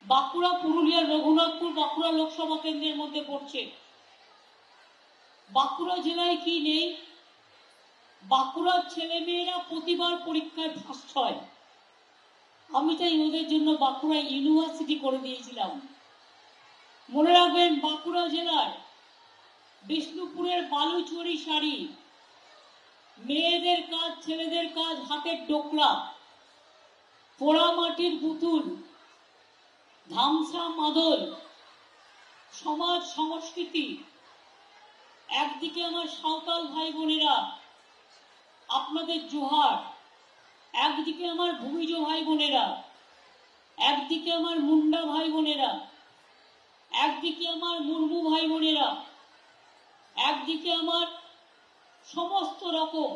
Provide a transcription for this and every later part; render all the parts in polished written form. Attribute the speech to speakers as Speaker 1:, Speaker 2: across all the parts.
Speaker 1: বাঁকুড়া, পুরুলিয়ার রঘুনাথপুর বাঁকুড়া লোকসভা কেন্দ্রের মধ্যে পড়ছে। বাঁকুড়া জেলায় কি নেই? বাঁকুড়ার ছেলে মেয়েরা প্রতিবার পরীক্ষায় ফার্স্ট হয়। আমি তাই ওদের জন্য বাঁকুড়া ইউনিভার্সিটি করে দিয়েছিলাম। মনে রাখবেন, বাঁকুড়া জেলার বিষ্ণুপুরের বালুচুরি শাড়ি, মেয়েদের কাজ, ছেলেদের কাজ, হাতের ডোকরা, পোড়া মাটির পুতুল, ধামসা মাদল, সমাজ সংস্কৃতি। একদিকে আমার সাঁওতাল ভাই বোনেরা, আপনাদের জোহার। একদিকে আমার ভূমিজ ভাই বোনেরা, একদিকে আমার মুন্ডা ভাই বোনেরা, একদিকে আমার মুর্মু ভাই বোনেরা, একদিকে আমার সমস্ত রকম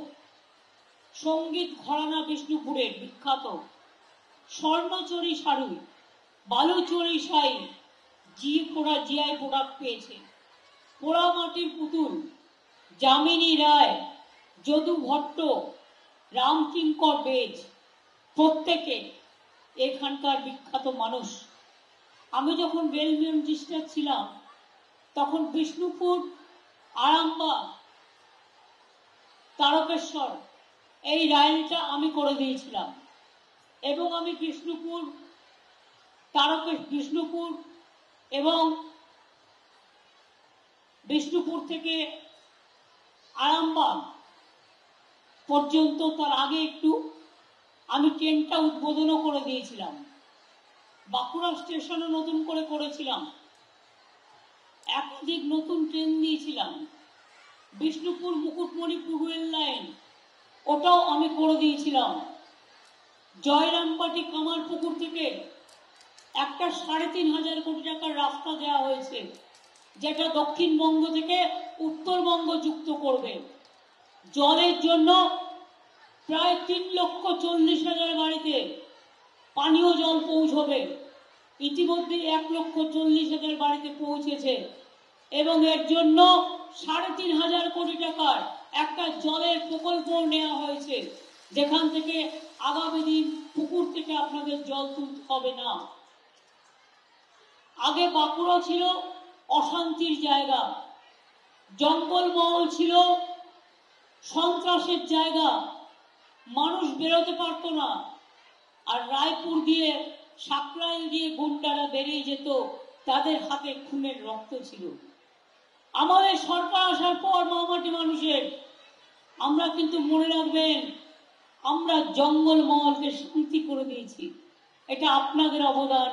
Speaker 1: সঙ্গীত ঘরানা বিষ্ণুপুরের বিখ্যাত স্বর্ণচরী শাড়ি, বালুচরী শাড়ি, জিআই প্রোডাক্ট পেয়েছে। পোড়া মাটির পুতুল, যামিনী রায়, যদু ভট্ট, রামকিঙ্কর বেজ, প্রত্যেকে এখানকার বিখ্যাত মানুষ। আমি যখন রেলওয়ে মিনিস্টার ছিলাম তখন বিষ্ণুপুর, আরামবাগ, তারকেশ্বর এই লাইনটা আমি করে দিয়েছিলাম। এবং আমি বিষ্ণুপুর এবং বিষ্ণুপুর থেকে আরামবাগ পর্যন্ত, তার আগে একটু আমি ট্রেনটা উদ্বোধনও করে দিয়েছিলাম। বাঁকুড়া স্টেশনও নতুন করে করেছিলাম, একাধিক নতুন ট্রেন দিয়েছিলাম। বিষ্ণুপুর মুকুটমণিপুর রেল লাইন, ওটাও আমি করে দিয়েছিলাম। জয়রামবাটি কামারপুকুর থেকে একটা ৩,৫০০ কোটি টাকার রাস্তা দেওয়া হয়েছে, যেটা দক্ষিণবঙ্গ থেকে উত্তরবঙ্গ যুক্ত করবে। জলের জন্য প্রায় ৩,৪০,০০০ বাড়িতে পানীয় জল পৌঁছবে। ইতিমধ্যে ১,৪০,০০০ বাড়িতে পৌঁছেছে এবং এর জন্য ৩,৫০০ কোটি টাকার একটা জলের প্রকল্প নেওয়া হয়েছে, যেখান থেকে আগামী দিন পুকুর থেকে আপনাদের জল তুলতে হবে না। আগে বাঁকুড়া ছিল অশান্তির জায়গা, জঙ্গলমহল ছিল, সন্ত্রাসের জায়গা, মানুষ বেরোতে পারত না। আর রায়পুর দিয়ে, সাকরাইল দিয়ে গুন্ডারা বেরিয়ে যেত, তাদের হাতে খুনের রক্ত ছিল। আমাদের সরকার আসার পর মামাটি মানুষের, আমরা কিন্তু মনে রাখবেন, আমরা জঙ্গলমহলকে শান্তি করে দিয়েছি। এটা আপনাদের অবদান,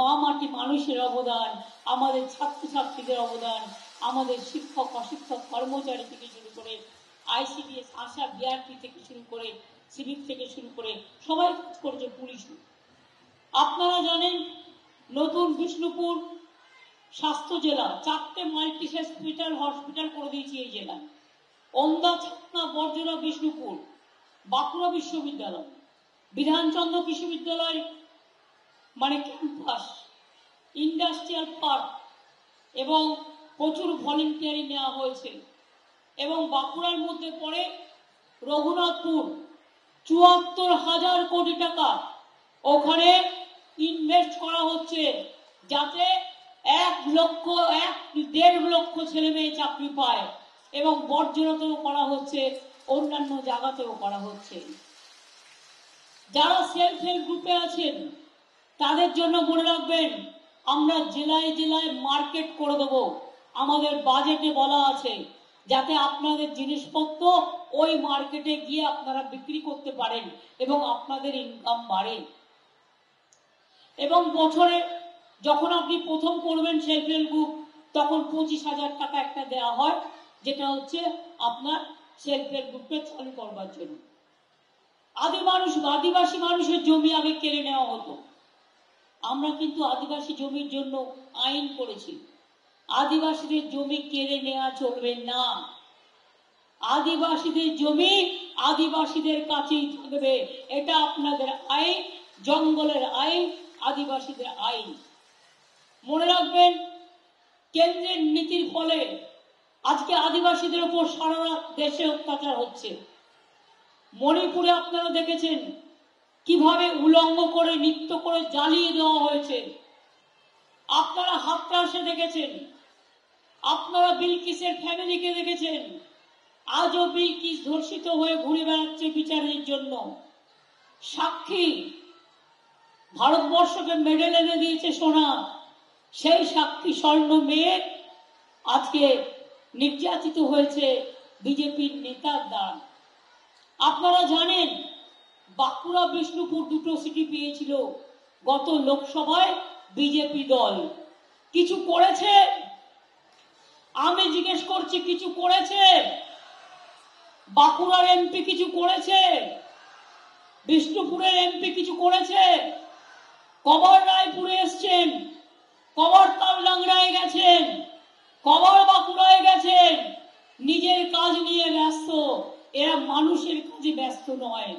Speaker 1: মামাটি মানুষের অবদান, আমাদের ছাত্রছাত্রীদের অবদান, আমাদের শিক্ষক অশিক্ষক কর্মচারী থেকে শুরু করে আইসিডিএস, আশা, বিআরপি থেকে শুরু করে, সিভিক থেকে শুরু করে সবাই কাজ করেছে, পুলিশ। আপনারা জানেন, নতুন বিষ্ণুপুর স্বাস্থ্য জেলা, 4টে মাল্টি স্পেশাল হসপিটাল করে দিয়েছি এই জেলায়। ওন্দা, ছাতনা, বর্জনা, বিষ্ণুপুর, বাঁকুড়া বিশ্ববিদ্যালয়, বিধানচন্দ্র কৃষি বিদ্যালয় মানে ক্যাম্পাস, ইন্ডাস্ট্রিয়াল পার্ক এবং প্রচুর ভলেন্টিয়ারি নেওয়া হয়েছে। এবং বাঁকুড়ার মধ্যে পড়ে রঘুনাথপুর, ৭৪,০০০ কোটি টাকা ওখানে ইনভেস্ট করা হচ্ছে, যাতে ১,১.৫ লক্ষ ছেলে মেয়ে চাকরি পায়। এবং বর্জনাতেও করা হচ্ছে, অন্যান্য জায়গাতেও করা হচ্ছে। যারা সেলফ হেল্প গ্রুপে আছেন তাদের জন্য মনে রাখবেন, আমরা জেলায় জেলায় মার্কেট করে দেব। আমাদের বাজেটে বলা আছে যাতে আপনাদের জিনিসপত্র ওই মার্কেটে গিয়ে আপনারা বিক্রি করতে পারেন এবং আপনাদের ইনকাম বাড়ে। এবং বছরে যখন আপনি প্রথম করবেন সেলফ হেল্প গ্রুপ, তখন ২৫,০০০ টাকা একটা দেওয়া হয়, যেটা হচ্ছে আপনার সেলফ হেল্প গ্রুপে চালু করবার জন্য। আদিবাসী মানুষের জমি আগে কেড়ে নেওয়া হতো, আমরা কিন্তু আদিবাসী জমির জন্য আইন করেছি। আদিবাসীদের জমি কেড়ে নেওয়া চলবে না। আদিবাসীদের জমি আদিবাসীদের কাছেই থাকবে। এটা আপনাদের আইন, জঙ্গলের আইন, আদিবাসীদের আইন। মনে রাখবেন, কেন্দ্রের নীতির ফলে আজকে আদিবাসীদের উপর সারা দেশে অত্যাচার হচ্ছে। মণিপুরে আপনারা দেখেছেন কিভাবে উলঙ্গ করে, নৃত্য করে জ্বালিয়ে দেওয়া হয়েছে। আপনারা হাতরাসে দেখেছেন, আপনারা বিলকিসের ফ্যামিলিকে দেখেছেন। আজও বিলকিস ধর্ষিত হয়ে ঘুরে বেড়াচ্ছে বিচারের জন্য। সাক্ষী ভারতবর্ষকে মেডেল এনে দিয়েছে সোনা, সেই সাক্ষী স্বর্ণ মেয়ে আজকে নির্যাতিত হয়েছে বিজেপির নেতার দ্বারা। আপনারা জানেন বাঁকুড়া বিষ্ণুপুর দুটো সিটি পেয়েছিল গত লোকসভায় বিজেপি দল। কিছু করেছে? আমি জিজ্ঞেস করছি, কিছু করেছে? বাঁকুড়ার এমপি কিছু করেছে? বিষ্ণুপুরের এমপি কিছু করেছে? কবার রায়পুরে এসছেন, কবার তালডাংরায় গেছেন, কবার বাঁকুড়ায় গেছেন? নিজের কাজ নিয়ে ব্যস্ত, এরা মানুষের কাজে ব্যস্ত নয়।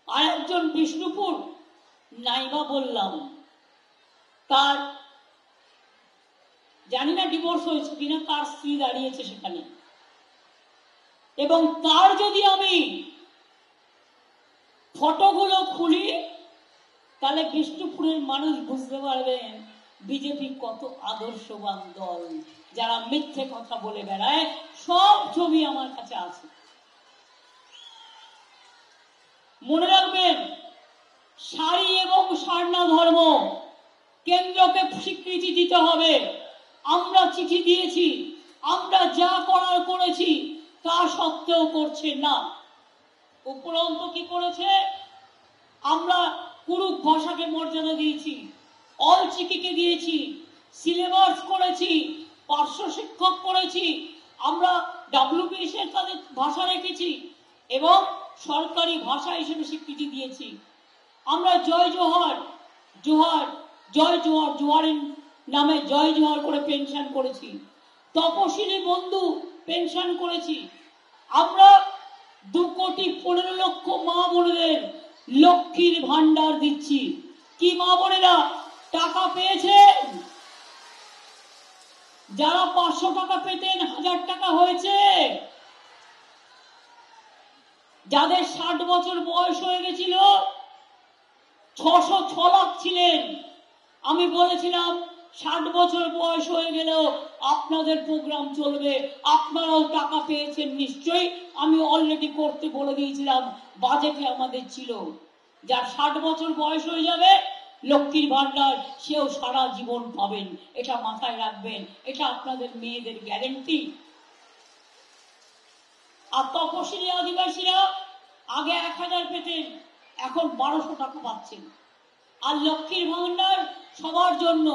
Speaker 1: আর একজন বিষ্ণুপুর নাইবা বললাম, তার জানি না ডিভোর্স হয়েছে কিনা, তার স্ত্রী দাঁড়িয়েছে সেখানে, এবং তার যদি আমি ফটোগুলো খুলি তাহলে বিষ্ণুপুরের মানুষ বুঝতে পারবেন বিজেপি কত আদর্শবান দল। যারা মিথ্যে কথা বলে বেড়ায়, সব ছবি আমার কাছে আছে। মনে রাখবেন, শাড়ি এবং স্বর্ণ ধর্ম কেন্দ্রকে স্বীকৃতি দিতে হবে। আমরা চিঠি দিয়েছি, আমরা যা করার করেছি, তা সত্ত্বেও করছে না। উপরন্ত কি করেছে? আমরা কুরুক ভাষাকে মর্যাদা দিয়েছি, অল চিকিকে দিয়েছি, সিলেবাস করেছি, পার্শ্ব শিক্ষক করেছি, আমরা ডাব্লিউবিএস এর তাদের ভাষা রেখেছি এবং সরকারি ভাষা হিসেবে স্বীকৃতি দিয়েছি। আমরা জয় জোহার, জোহার, জয় জোহার, জোহারের নামে জয় জোহার করে পেনশন করেছি। তপশিলি বন্ধু পেনশন করেছি। আমরা 2,15,00,000 মা বোনেদের লক্ষ্মীর ভান্ডার দিচ্ছি। কি মা বোনেরা টাকা পেয়েছেন? যারা 500 টাকা পেতেন 1000 টাকা হয়েছে। যাদের 60 বছর বয়স হয়ে গেছিল 606 লাখ ছিলেন, আমি বলেছিলাম 60 বছর বয়স হয়ে গেলেও আপনাদের প্রোগ্রাম চলবে, আপনারাও টাকা পেয়েছেন নিশ্চয়ই। আমি অলরেডি করতে বলে দিয়েছিলাম, বাজেটে আমাদের ছিল। যার 60 বছর বয়স হয়ে যাবে লক্ষ্মীর ভান্ডার সেও সারা জীবন পাবেন, এটা মাথায় রাখবেন। এটা আপনাদের মেয়েদের গ্যারেন্টি। আর তপশিলি আদিবাসীরা আগে 1000 পেতেন, এখন 1200 টাকা পাচ্ছেন। আর লক্ষ্মীর ভান্ডার সবার জন্য,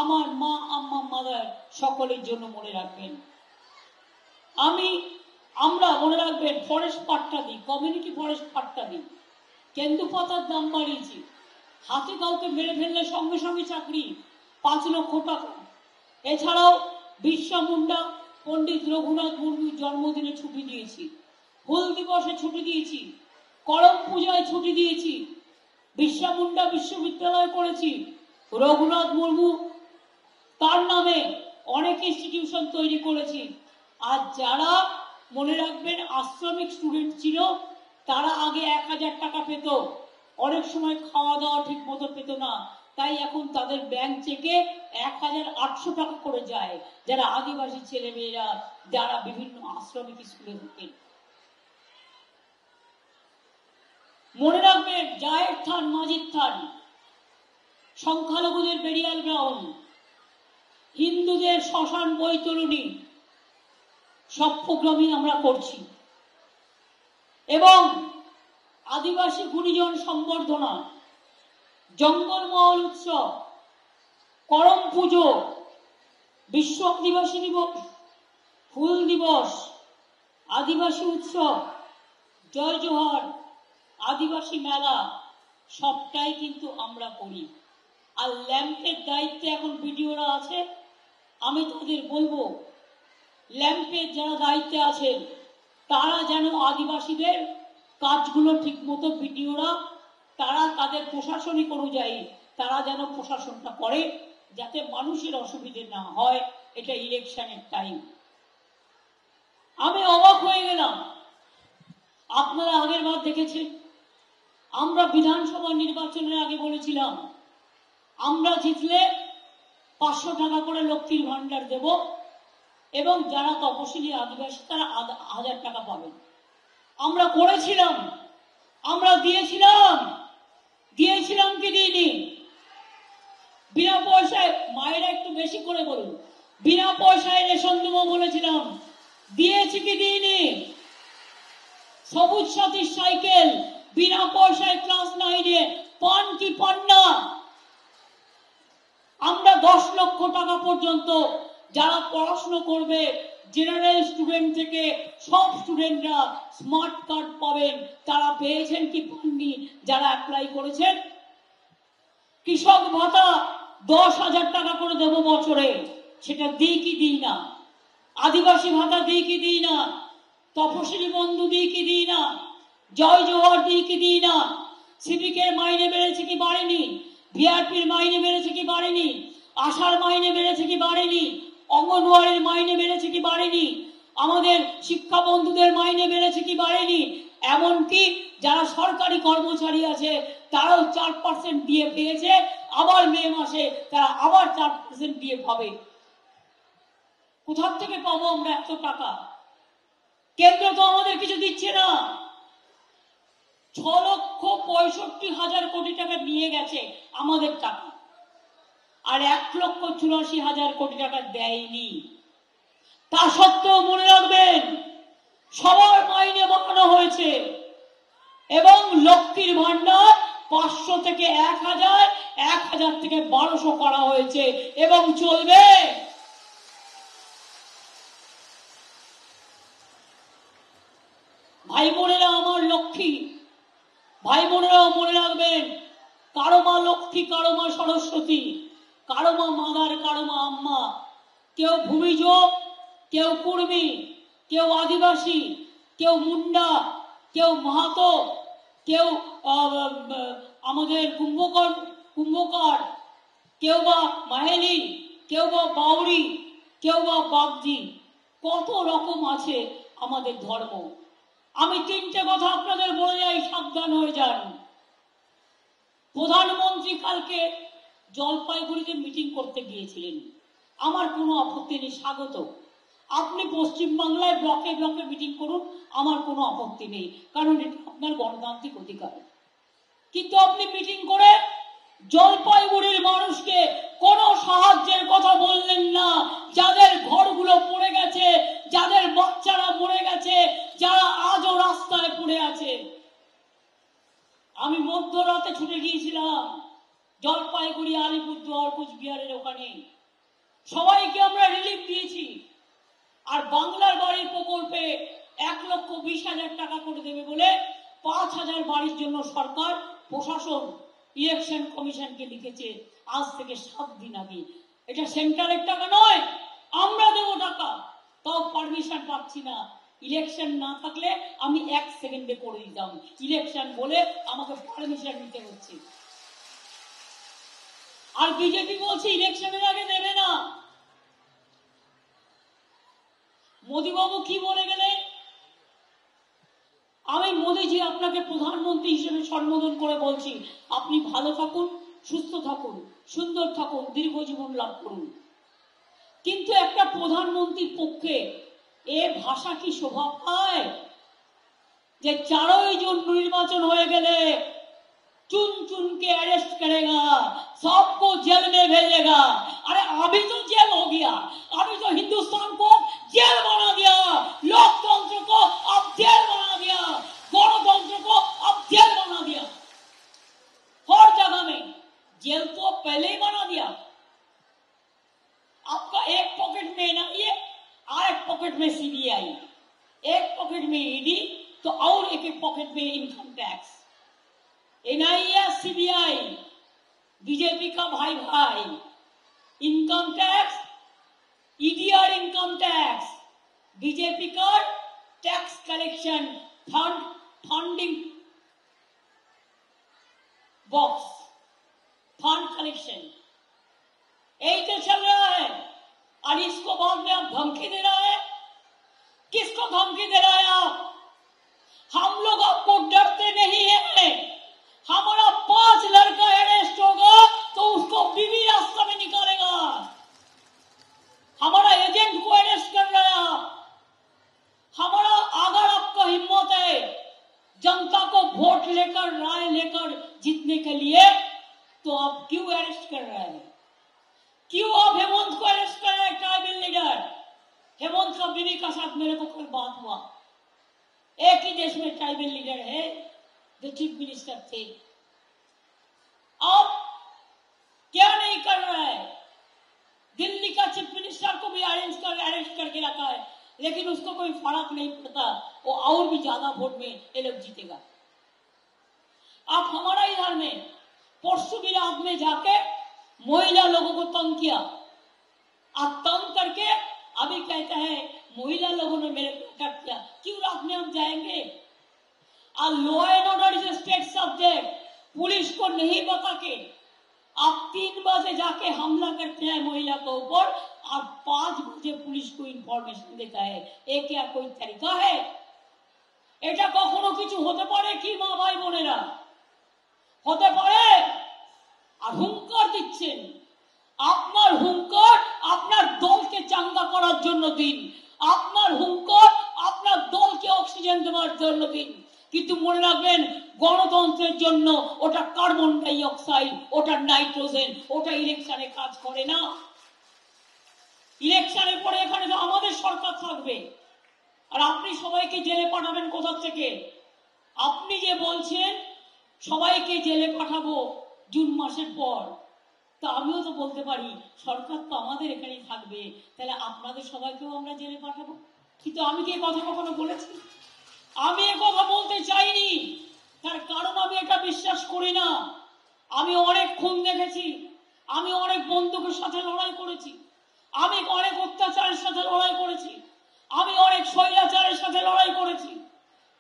Speaker 1: আমার মা, আম্মা, মাদার সকলের জন্য। মনে রাখবেন, আমরা মনে রাখবেন, ফরেস্ট পাট্টা দিই, কমিউনিটি ফরেস্ট পাট্টা দিই। কেন্দুপাতার দাম বাড়িয়েছি, হাতে কাউকে মেরে ফেললে সঙ্গে সঙ্গে চাকরি, 5 লক্ষ টাকা। এছাড়াও বিরসা মুন্ডা, পণ্ডিত রঘুনাথ মুর্মুর জন্মদিনে ছুটি দিয়েছি, হুল দিবসে ছুটি দিয়েছি, করম পূজায় ছুটি দিয়েছি, বিরসা মুন্ডা বিশ্ববিদ্যালয় করেছি, রঘুনাথ মুর্মু তার নামে অনেক ইনস্টিটিউশন তৈরি করেছি। আর যারা মনে রাখবেন আশ্রমিক স্টুডেন্ট ছিল, তারা আগে 1000 টাকা পেত, অনেক সময় খাওয়া দাওয়া ঠিক মতো পেত না, তাই এখন তাদের ব্যাংক থেকে 1800 টাকা করে যায়। যারা আদিবাসী ছেলে মেয়েরা যারা বিভিন্ন আশ্রমিক স্কুলে ঢুকেন, মনে রাখবেন জায়ের থান, মাজিদ থান, সংখ্যালঘুদের বেরিয়াল গ্রাউন্ড, হিন্দুদের শ্মশান, বৈতরণী, সব প্রোগ্রামই আমরা করছি। এবং আদিবাসী গুণীজন সম্বর্ধনা, জঙ্গলমহল উৎসব, করম পুজো, বিশ্ব আদিবাসী দিবস, হুল দিবস, আদিবাসী উৎসব, জয় জোহার, আদিবাসী মেলা, সবটাই কিন্তু আমরা করি। আর ল্যাম্পের দায়িত্বে এখন ভিডিওরা আছে, আমি তাদের বলবো ল্যাম্পের যারা দায়িত্বে আছেন তারা যেন আদিবাসীদের কাজগুলো ঠিক মতো ভিডিওরা, তারা তাদের প্রশাসনিক অনুযায়ী তারা যেন প্রশাসনটা করে, যাতে মানুষের অসুবিধে না হয়। এটা ইলেকশনের টাইম। আমি অবাক হয়ে গেলাম, আপনারা আগের বার দেখেছেন, আমরা বিধানসভা নির্বাচনের আগে বলেছিলাম আমরা জিতলে 500 টাকা করে লক্ষ্মীর ভান্ডার দেব এবং যারা তপশিলি আদিবাসী তারা 1000 টাকা পাবেন। আমরা করেছিলাম, আমরা দিয়েছিলাম কি দিইনি? বিনা পয়সায়, মায়েরা একটু বেশি করে বলুন, বিনা পয়সায় রেশন দেবো বলেছিলাম, দিয়েছি কি দিইনি? সবুজ সাথীর সাইকেল বিনা পয়সায় ক্লাস 9-এ পান কি পান না? আমরা 10 লক্ষ টাকা পর্যন্ত যারা পড়াশোনা করবে জেনারেল স্টুডেন্ট থেকে সব স্টুডেন্টরা স্মার্ট কার্ড পাবেন, তারা পেয়েছেন কি পাননি যারা অ্যাপ্লাই করেছেন? কৃষক ভাতা 10,000 টাকা করে দেব বছরে, সেটা দিই কি দিই না? আদিবাসী ভাতা দিই কি দিই না? তপশিলি বন্ধু দিই কি দিই না? জয় জোহর দিই কি দিই না? সিভিকের মাইনে বেড়েছে কি বাড়েনি? ভিআরপির মাইনে বেড়েছে কি বাড়েনি? আশার মাইনে বেড়েছে কি বাড়েনি? অঙ্গনওয়াড়ির মাইনে বেড়েছে কি বাড়েনি? আমাদের শিক্ষা বন্ধুদের মাইনে বেড়েছে কি বাড়েনি? এমনকি যারা সরকারি কর্মচারী আছে তারাও 4% দিয়ে পেয়েছে, আবার মে মাসে তারা আবার 4% দিয়ে পাবে। কোথা থেকে পাবো আমরা এত টাকা? কেন্দ্র তো আমাদের কিছু দিচ্ছে না। 6,65,000 কোটি টাকা নিয়ে গেছে আমাদের টাকা, আর 1,84,000 কোটি টাকা দেয়নি। তা সত্ত্বেও মনে রাখবেন সবার মাইনে বাড়ানো হয়েছে এবং লক্ষ্মীর ভান্ডার 500 থেকে 1000, 1000 থেকে 1200 করা হয়েছে এবং চলবে। ভাই বোনেরা আমার লক্ষ্মী, ভাই বোনেরাও মনে রাখবেন, কারো মা লক্ষ্মী, কারো মা সরস্বতী, কারো মা মাদার, কারো মা আম্মা। কেউ ভূমিজ, কেউ কুর্মী, কেউ আদিবাসী, কেউ মুন্ডা, কেউ মাহাতো, কেউ আমাদের কুম্ভকার, কেউ বা মাহেলি, কেউ বা বাউরি, কেউ বা বাগদি। কত রকম আছে আমাদের ধর্ম। আমি 3টে কথা আপনাদের বলে যাই, সাবধান হয়ে যান। প্রধানমন্ত্রী কালকে জলপাইগুড়িতে মিটিং করতে গিয়েছিলেন, আমার কোনো আপত্তি নেই, স্বাগত। আপনি পশ্চিমবাংলায় ব্লকে ব্লকে মিটিং করুন, আমার কোনো আপত্তি নেই, কারণ এটা আপনার গণতান্ত্রিক অধিকার। কিন্তু আপনি মিটিং করে জলপাইগুড়ির মানুষকে কোনো সাহায্যের কথা বললেন না, যাদের ঘরগুলো পড়ে গেছে, যাদের বাচ্চারা মরে গেছে, যারা আজও রাস্তায় পড়ে আছে। আমি মধ্যরাতে ছুটে গিয়েছিলাম জলপাইগুড়ি, আলিপুরদুয়ার, কুচবিহারের ওখানে। সবাইকে আমরা রিলিফ দিয়েছি। আর বাংলার বাড়ির প্রকল্পে 1,20,000 টাকা করে দেবে বলে 5,000 বাড়ির জন্য সরকার, প্রশাসন ইলেকশন কমিশনকে লিখেছে আজ থেকে 7 দিন আগে। এটা সেন্ট্রালের টাকা নয়, আমরা দেবো টাকা, তাও পারমিশন পাচ্ছি না। ইলেকশন না থাকলে আমি 1 সেকেন্ডে করে দিতাম, ইলেকশন বলে আমাকে পারমিশন নিতে হচ্ছে। আর বিজেপি বলছে ইলেকশনের আগে দেবে না। মোদীবাবু কি বলে গেলেন? আমি মোদীজি আপনাকে প্রধানমন্ত্রী হিসেবে সম্বোধন করে বলছি, আপনি ভালো থাকুন, সুস্থ থাকুন, সুন্দর থাকুন, দীর্ঘ জীবন লাভ করুন। কিন্তু একটা প্রধানমন্ত্রীর পক্ষে এ ভাষা কি শোভা পায় যে 4 জুন নির্বাচন হয়ে গেলে चुन चुन के अरेस्ट करेगा, सबको जेल में भेजेगा? अरे अभी तो जेल हो गया, अभी तो हिंदुस्तान को जेल बना दिया, लोकतंत्र को अब जेल बना दिया, गणतंत्र को अब जेल बना दिया। हर जगह में जेल तो पहले ही बना दिया। आपका एक पॉकेट में एनआईए और एक पॉकेट में सीबीआई, एक पॉकेट में ईडी, तो और एक पॉकेट में income tax. NIA, CBI BJP का भाई भाई। इनकम टैक्स, ईडी और इनकम टैक्स बीजेपी का tax collection funding box, fund collection, यही तो चल रहा है। और इसको बाद में आप धमकी दे रहा है। किसको धमकी दे रहा है आप? हम लोग आपको डरते नहीं है, हमारा 5 लड़का अरेस्ट होगा तो उसको बीवी रास्ता में निकालेगा। हमारा एजेंट को अरेस्ट कर रहा है आप। हमारा अगर आपका हिम्मत है जनता को वोट लेकर राय लेकर जीतने के लिए, तो आप क्यों अरेस्ट कर रहे हैं? क्यों आप हेमंत को अरेस्ट कर रहे हैं? ट्राइबल लीडर हेमंत का बीवी का साथ मेरे को कल बात हुआ। एक ही देश में ट्राइबल लीडर है, जो चीफ मिनिस्टर थे। आप क्या नहीं कर रहा है? दिल्ली का चीफ मिनिस्टर को भी अरेस्ट करके रखा है, लेकिन उसको कोई फर्क नहीं पड़ता, वो और भी ज्यादा वोट में ये लोग जीतेगा। आप हमारा इधर में परसों भी रात में जाके महिला लोगों को तंग किया। आप तंग करके अभी कहते हैं महिला लोगों ने मेरे को अटैक किया। क्यों रात में हम जाएंगे? Law and order is state subject. Police को नहीं बता के आप 3 बजे जाके हमला करते हैं महिला के ऊपर और 5 बजे पुलिस को इंफॉर्मेशन देता है। ये क्या कोई तरीका है? এটা কখনো কিছু হতে পারে কি মা ভাই বোনেরা? হতে পারে? আর হুঙ্কার দিচ্ছেন। আপনার হুঙ্কার আপনার দলকে চাঙ্গা করার জন্য দিন, আপনার হুঙ্কার আপনার দলকে অক্সিজেন দেওয়ার জন্য দিন, কিন্তু মনে রাখবেন গণতন্ত্রের জন্য ওটা কার্বন ডাই অক্সাইড, ওটা নাইট্রোজেন, ওটা ইলেকশনে কাজ করে না। ইলেকশনের পরে এখানে তো আমাদের সরকার থাকবে, আর আপনি সবাইকে জেলে পাঠাবেন কোথা থেকে? আপনি যে বলছেন সবাইকে জেলে পাঠাবো জুন মাসের পর, তা আমিও তো বলতে পারি সরকার তো আমাদের এখানেই থাকবে, তাহলে আপনাদের সবাইকেও আমরা জেলে পাঠাবো। কিন্তু আমি কি কথা কখনো বলেছি? আমি এ কথা বলতে চাইনি, তার কারণ আমি এটা বিশ্বাস করি না। আমি অনেক খুন দেখেছি, আমি অনেক বন্দুকের সাথে লড়াই করেছি, আমি অনেক অত্যাচারের সাথে লড়াই করেছি, আমি অনেক স্বৈরাচারের সাথে লড়াই করেছি।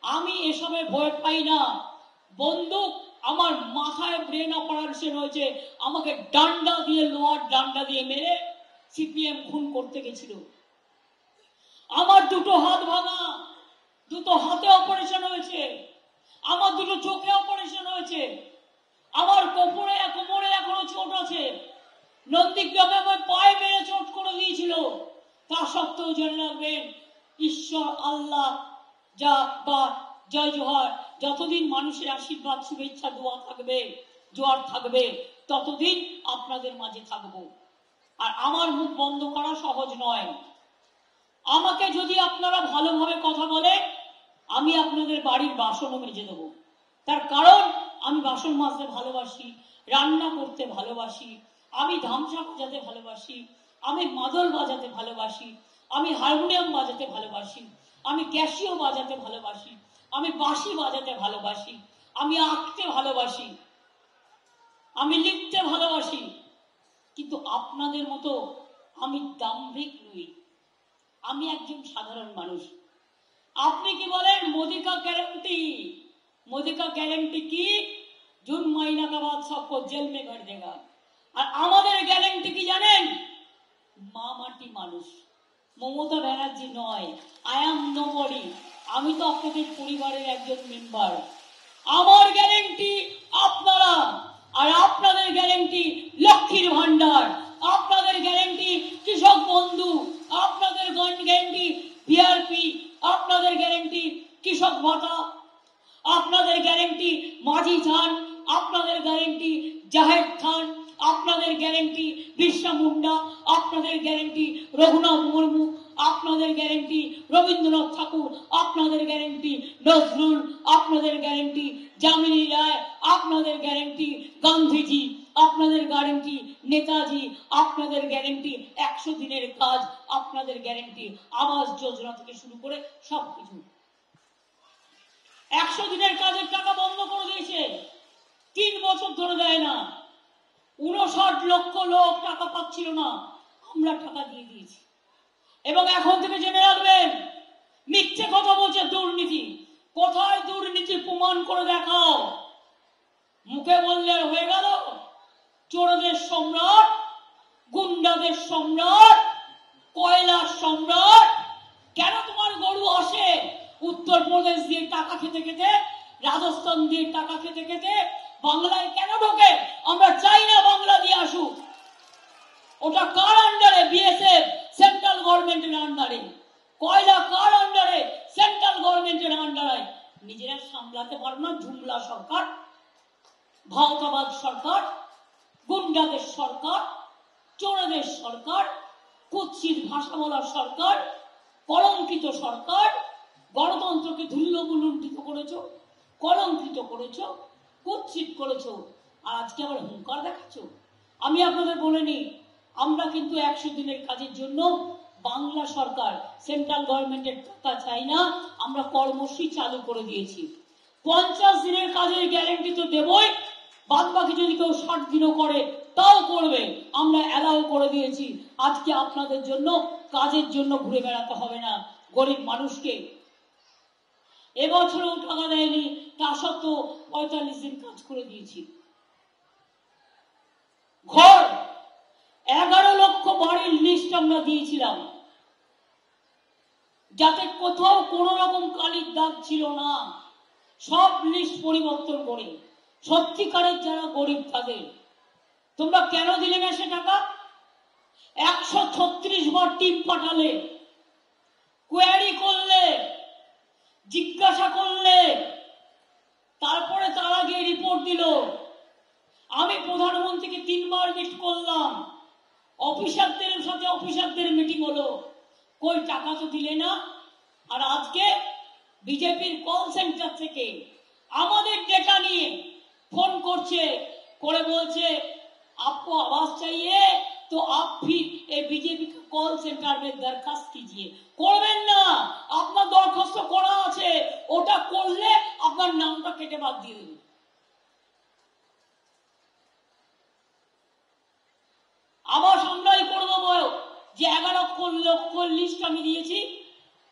Speaker 1: আমি এসবে ভয় পাই না। বন্দুক আমার মাথায় ব্রেন অপারেশন হয়েছে, আমাকে ডান্ডা দিয়ে লোহার ডান্ডা দিয়ে মেরে সিপিএম খুন করতে গেছিল। আমার 2টো হাত ভাঙা, 2টো হাতে অপারেশন হয়েছে, আমার 2টো চোখে অপারেশন হয়েছে, আমার কোমরে এখনো চোট আছে। নন্দীগ্রামে আমার পায়ে মেরে চোট করে দিয়েছিল। তা সত্ত্বেও জেনে রাখবেন ঈশ্বর আল্লাহ যা বা জয় জোহার, যতদিন মানুষের আশীর্বাদ শুভেচ্ছা দোয়া থাকবে, জোয়ার থাকবে, ততদিন আপনাদের মাঝে থাকবো। আর আমার মুখ বন্ধ করা সহজ নয়। আমাকে যদি আপনারা ভালোভাবে কথা বলেন, আমি আপনাদের বাড়ির বাসনও মেজে দেবো। তার কারণ আমি বাসন মাজতে ভালোবাসি, রান্না করতে ভালোবাসি, আমি ধামসা বাজাতে ভালোবাসি, আমি মাদল বাজাতে ভালোবাসি, আমি হারমোনিয়াম বাজাতে ভালোবাসি, আমি ক্যাসিও বাজাতে ভালোবাসি, আমি বাঁশি বাজাতে ভালোবাসি, আমি আঁকতে ভালোবাসি, আমি লিখতে ভালোবাসি। কিন্তু আপনাদের মতো আমি দাম্ভিক নই, আমি একজন সাধারণ মানুষ। আপনি কি বলেন मोदी का गारंटी? मोदी का गारंटी की जून महीना के बाद सबको जेल में भर देगा। আর আমাদের গ্যারান্টি কি জানেন? মা মাটি মানুষ। মমতা ব্যানার্জি নয়, আই এম নোবডি। আমি তো আপনাদের পরিবারের একজন মেম্বার। আমার গ্যারান্টি আপনারা, আর আপনাদের গ্যারান্টি লক্ষ্মীর ভান্ডার, আপনাদের গ্যারান্টি কৃষক বন্ধু, আপনাদের গ্যারান্টি বিআরপি, আপনাদের গ্যারান্টি কৃষক ভাতা, আপনাদের গ্যারান্টি মাঝি থান, আপনাদের গ্যারান্টি জাহেদ খান, আপনাদের গ্যারান্টি বিরসা মুন্ডা, আপনাদের গ্যারান্টি রঘুনাথ মুর্মু, আপনাদের গ্যারান্টি রবীন্দ্রনাথ ঠাকুর, আপনাদের গ্যারান্টি নজরুল, আপনাদের গ্যারান্টি যামিনী রায়, আপনাদের গ্যারান্টি গান্ধীজি, আপনাদের গ্যারান্টি নেতাজি, আপনাদের গ্যারান্টি 100 দিনের কাজ, আপনাদের গ্যারান্টি আবাস যোজনা থেকে শুরু করে সবকিছু। 100 দিনের কাজের টাকা বন্ধ করে দিয়েছে, 3 বছর ধরে দেয় না। 59 লক্ষ লোক টাকা পাচ্ছিল না, আমরা টাকা দিয়ে দিয়েছি। এবং এখন থেকে জেনে রাখবেন, মিথ্যে কথা বলছে দুর্নীতি। কোথায় দুর্নীতি প্রমাণ করে দেখাও। মুখে বললে হয়ে গেল? চোরদের সম্রাট, গুন্ডাদের সম্রাট, কয়লার সম্রাট। কেন তোমার গরু আসে উত্তরপ্রদেশ দিয়ে টাকা খেতে খেতে, রাজস্থান দিয়ে টাকা খেতে খেতে, বাংলায় কেন ঢোকে? আমরা চাই না বাংলা দিয়ে আসুক। ওটা কার আন্ডারে? বিএসএফ, সেন্ট্রাল গভর্নমেন্টের আন্ডারে। কয়লা কার আন্ডারে? সেন্ট্রাল গভর্নমেন্টের আন্ডারে। নিজেরা সামলাতে পারো না, ঝুমলা সরকার, ভাওতাবাদ সরকার, গুন্ডাদের সরকার, চোরেদের সরকার, কুৎসিত ভাষা বলার সরকার, কলঙ্কিত সরকার। গণতন্ত্রকে ধুল্লুলুণ্ঠিত করেছো, কলঙ্কিত করেছো, কুৎসিত করেছো, আর আজকে আবার হুঙ্কার দেখাচ্ছ। আমি আপনাদের বলে নিই, আমরা কিন্তু 100 দিনের কাজের জন্য বাংলা সরকার, সেন্ট্রাল গভর্নমেন্টের টাকা চাই না। আমরা কর্মসূচি চালু করে দিয়েছি। 50 দিনের কাজের গ্যারেন্টি তো দেবই, বাদ বাকি যদি কেউ 60 দিনও করে তাও করবে, আমরা অ্যালাউ করে দিয়েছি। আজকে আপনাদের জন্য কাজের জন্য ঘুরে বেড়াতে হবে না। গরিব মানুষকে এবছরও টাকা দেয়নি, তা সত্ত্বেও 45 দিন কাজ করে দিয়েছি। ঘর 11 লক্ষ বাড়ির লিস্ট আমরা দিয়েছিলাম, যাতে কোথাও কোনো রকম কালির দাগ ছিল না। সব লিস্ট পরিবর্তন করে সত্যিকারের যারা গরিব তাদের। তোমরা কেন দিলে না সে টাকা? 136 বার টিম পাঠালে, কোয়ারি করলে, জিজ্ঞাসা করলে, তারপরে তার আগে রিপোর্ট দিল। আমি প্রধানমন্ত্রীকে 3 বার মিট করলাম, অফিসারদের সাথে অফিসারদের মিটিং হলো, কই টাকা তো দিলে না। আর আজকে বিজেপির কল সেন্টার থেকে আমাদের ডেটা নিয়ে फोन করছে, করে বলছে आपको आवाज चाहिए तो आप फिर ये बीजेपी का कॉल सेंटर में दरखास्त कीजिए। করবেন না, আপনার দরখাস্ত করা আছে, ওটা করলে আপনার নামটা কেটে বাদ দিয়ে দেবে। আবার আমরাই করে দেবো যে 11 লক্ষ লিস্ট আমি দিয়েছি।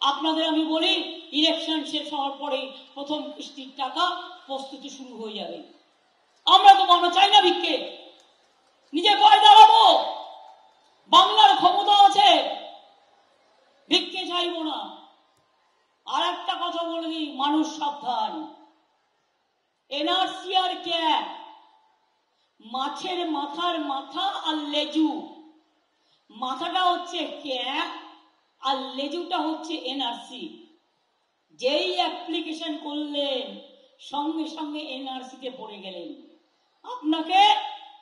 Speaker 1: আপনাদের আমি বলি, ইলেকশন শেষ হওয়ার পরে প্রথম কিস্তির টাকা প্রস্তুতি শুরু হয়ে যাবে। আমরা তো আমরা চাই না ভিক্ষে, নিজে পায়ে দাঁড়াবো, বাংলার ক্ষমতা আছে, ভিক্ষে চাইবো না। আর একটা কথা বলে দিই, মানুষ সাবধান, এনআরসি আর ক্যাপ, মাছের মাথার মাথা আর লেজু। মাথাটা হচ্ছে ক্যাপ আর লেজুটা হচ্ছে এনআরসি। যেই অ্যাপ্লিকেশন করলেন সঙ্গে সঙ্গে এনআরসিতে পড়ে গেলেন, আপনাকে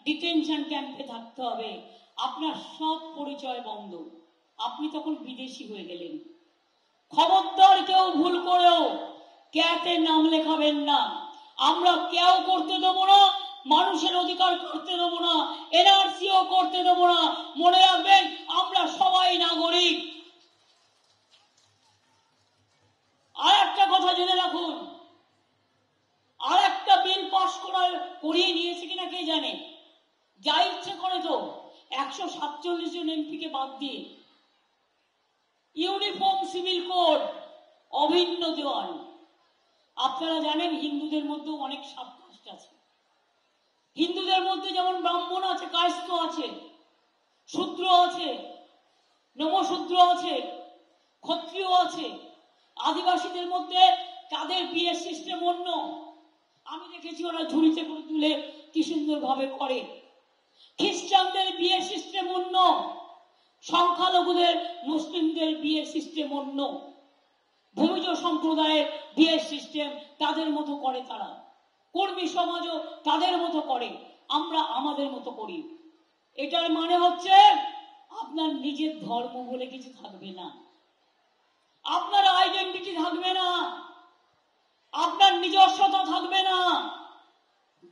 Speaker 1: ডিটেনশন ক্যাম্পে থাকতে হবে, আপনার সব পরিচয় বন্ধ, আপনি তখন বিদেশি হয়ে গেলেন। খবরদার কেউ ভুল করেও ক্যাতে নাম লেখাবেন না। আমরা কেউ করতে দেবো না, মানুষের অধিকার করতে দেবো না, এনআরসিও করতে দেবো না। মনে রাখবেন, আমরা সবাই নাগরিক। আর একটা কথা জেনে রাখুন, আর একটা বিল পাস করিয়ে নিয়েছে কিনা কে জানে, যা ইচ্ছে করে তো 147 জন এমপিকে বাদ দিয়ে ইউনিফর্ম সিভিল কোড অভিন্ন দেওয়ান। আপনারা জানেন হিন্দুদের মধ্যে অনেক সাবকাস্ট আছে। হিন্দুদের মধ্যে যেমন ব্রাহ্মণ আছে, কায়স্থ আছে, শূদ্র আছে, নমশূদ্র আছে, ক্ষত্রিয় আছে। আদিবাসীদের মধ্যে তাদের বিয়ের সিস্টেম অন্য। আমি দেখেছি ওরা ঝুড়িতে করে তুলে কি সুন্দর ভাবে করে। খ্রিস্টানদের বিয়ের সিস্টেম অন্য, সংখ্যালঘুদের মুসলিমদের বিয়ের সিস্টেম অন্য, ভূমিজ সম্প্রদায়ের বিয়ের সিস্টেম তাদের মতো করে তারা, কর্মী সমাজও তাদের মতো করে, আমরা আমাদের মতো করি। এটার মানে হচ্ছে আপনার নিজের ধর্ম বলে কিছু থাকবে না, আপনার আইডেন্টিটি থাকবে না, আপনার নিজস্বতা থাকবে না।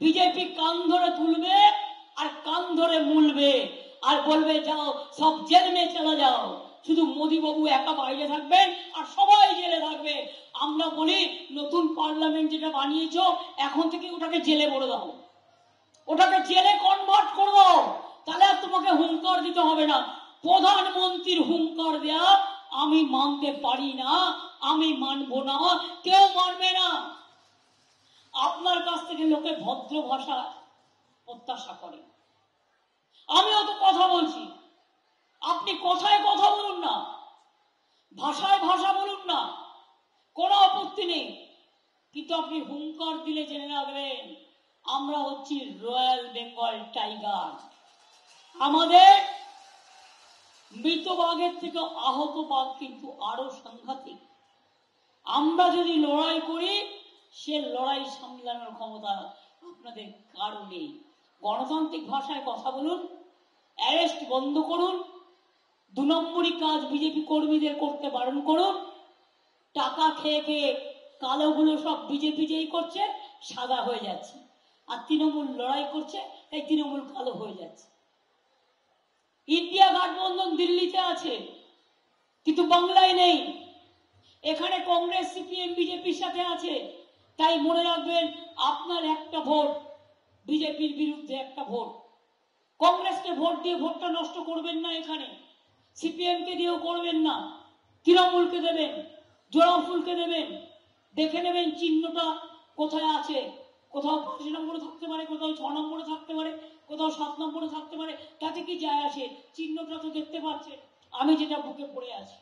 Speaker 1: বিজেপি কান ধরে তুলবে আর কান ধরে মুলবে আর বলবে যাও সব জেল মে চলে যাও, শুধু মোদী বাবু একা বাইরে থাকবেন আর সবাই জেলে থাকবে। আমরা বলি নতুন পার্লামেন্ট যেটা বানিয়েছো এখন থেকে ওটাকে জেলে ভরে দাও, ওটাকে জেলে কনভার্ট করে দাও, তাহলে আর তোমাকে হুঙ্কার দিতে হবে না। প্রধানমন্ত্রীর হুঙ্কার দেয়া আমি মানতে পারি না, আমি মানবো না, কেউ মানবে না। আপনার কাছ থেকে লোকে ভদ্র ভাষা প্রত্যাশা করে। আমিও তো কথা বলছি, আপনি কথায় কথা বলুন না, ভাষায় ভাষা বলুন না, কোনো আপত্তি নেই, কিন্তু আপনি হুঙ্কার দিলে জেনে রাখবেন আমরা হচ্ছি রয়্যাল বেঙ্গল টাইগার। আমাদের মৃত বাঘের থেকে আহত বাঘ কিন্তু আরো সাংঘাতিক। আমরা যদি লড়াই করি, সে লড়াই সামলানোর ক্ষমতা আপনাদের কারো নেই। গণতান্ত্রিক ভাষায় কথা বলুন, অ্যারেস্ট বন্ধ করুন, 2 নম্বরই কাজ বিজেপি কর্মীদের করতে বারণ করুন। টাকা খেয়ে খেয়ে কালোগুলো সব বিজেপি যেই করছে সাদা হয়ে যাচ্ছে, আর তৃণমূল লড়াই করছে তাই তৃণমূল কালো হয়ে যাচ্ছে। ইন্ডিয়া গঠবন্ধন দিল্লিতে আছে কিন্তু বাংলায় নেই। এখানে কংগ্রেস সিপিএম বিজেপির সাথে আছে। তাই মনে রাখবেন, আপনার একটা ভোট বিজেপির বিরুদ্ধে একটা ভোট। কংগ্রেসকে ভোট দিয়ে ভোটটা নষ্ট করবেন না, এখানে সিপিএম কে দিয়েও করবেন না। তৃণমূলকে দেবেন, জোড়া ফুলকে দেবেন। দেখে নেবেন চিহ্নটা কোথায় আছে। কোথাও 5 নম্বরে থাকতে পারে, কোথাও 6 নম্বরে থাকতে পারে, কোথাও 7 নম্বরে থাকতে পারে। তাতে কি যায় আসে? চিহ্নটা তো দেখতে পাচ্ছেন, আমি যেটা বুকে পড়ে আছি।